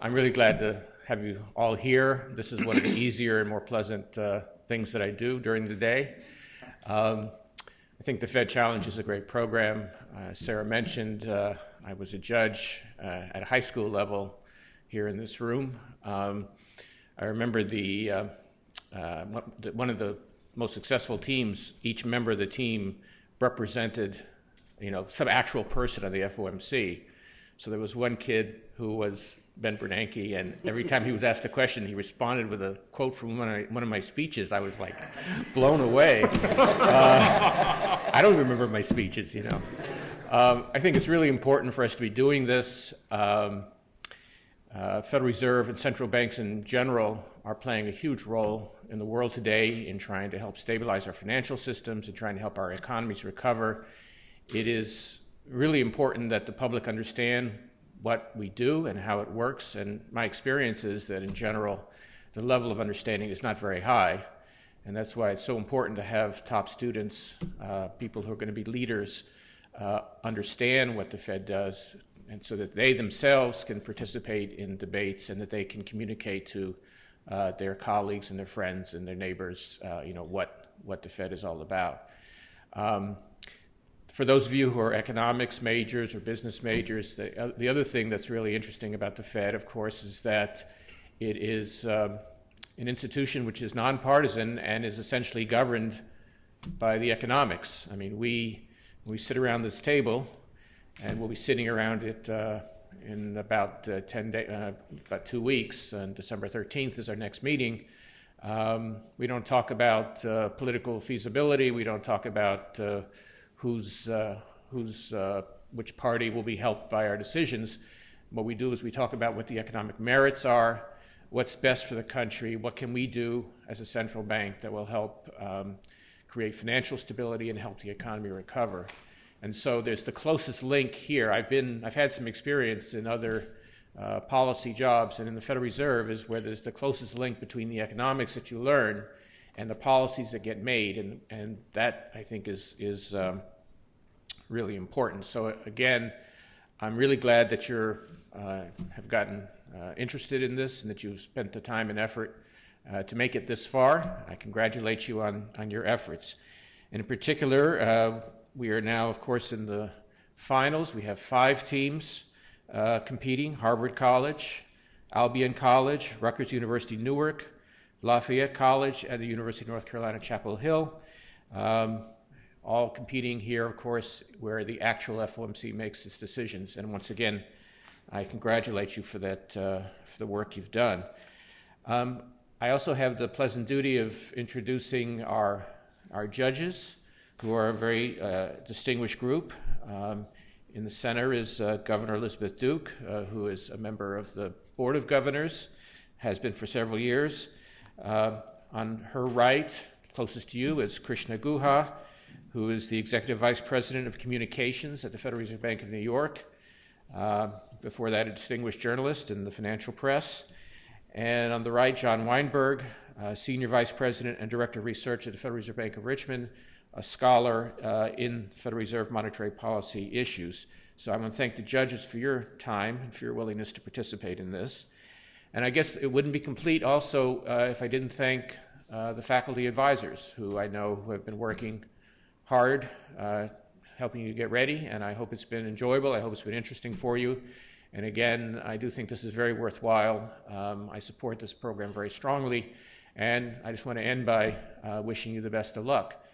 I'm really glad to have you all here. This is one of the easier and more pleasant things that I do during the day. I think the Fed Challenge is a great program. Sarah mentioned I was a judge at a high school level here in this room. I remember one of the most successful teams, each member of the team represented, some actual person of the FOMC. So there was one kid who was Ben Bernanke, and every time he was asked a question, he responded with a quote from one of my speeches. I was like blown away. I don't remember my speeches, I think it's really important for us to be doing this. Federal Reserve and central banks in general are playing a huge role in the world today in trying to help stabilize our financial systems and trying to help our economies recover. It is really important that the public understand what we do and how it works, and my experience is that in general the level of understanding is not very high, and that's why it's so important to have top students, people who are going to be leaders, understand what the Fed does, and so that they themselves can participate in debates and that they can communicate to their colleagues and their friends and their neighbors, what the Fed is all about. For those of you who are economics majors or business majors, the other thing that's really interesting about the Fed, of course, is that it is an institution which is nonpartisan and is essentially governed by the economics. I mean, we sit around this table, and we'll be sitting around it in about 2 weeks. And December 13th is our next meeting. We don't talk about political feasibility. We don't talk about which party will be helped by our decisions. What we do is we talk about what the economic merits are, what's best for the country, what can we do as a central bank that will help create financial stability and help the economy recover. And so there's the closest link here. I've had some experience in other policy jobs, and in the Federal Reserve is where there's the closest link between the economics that you learn and the policies that get made, and that I think is really important. So again, I'm really glad that you have gotten interested in this and that you've spent the time and effort to make it this far. I congratulate you on your efforts. And in particular, we are now, of course, in the finals. We have 5 teams competing: Harvard College, Albion College, Rutgers University Newark, Lafayette College, and the University of North Carolina Chapel Hill, all competing here, of course, where the actual FOMC makes its decisions. And once again, I congratulate you for that, for the work you've done. I also have the pleasant duty of introducing our judges, who are a very distinguished group. In the center is Governor Elizabeth Duke, who is a member of the Board of Governors, has been for several years. On her right, closest to you, is Krishna Guha, who is the Executive Vice President of Communications at the Federal Reserve Bank of New York. Before that, a distinguished journalist in the financial press. And on the right, John Weinberg, Senior Vice President and Director of Research at the Federal Reserve Bank of Richmond, a scholar in Federal Reserve monetary policy issues. So I want to thank the judges for your time and for your willingness to participate in this. And I guess it wouldn't be complete also if I didn't thank the faculty advisors who I know who have been working hard, helping you get ready, and I hope it's been enjoyable. I hope it's been interesting for you. And again, I do think this is very worthwhile. I support this program very strongly, and I just want to end by wishing you the best of luck.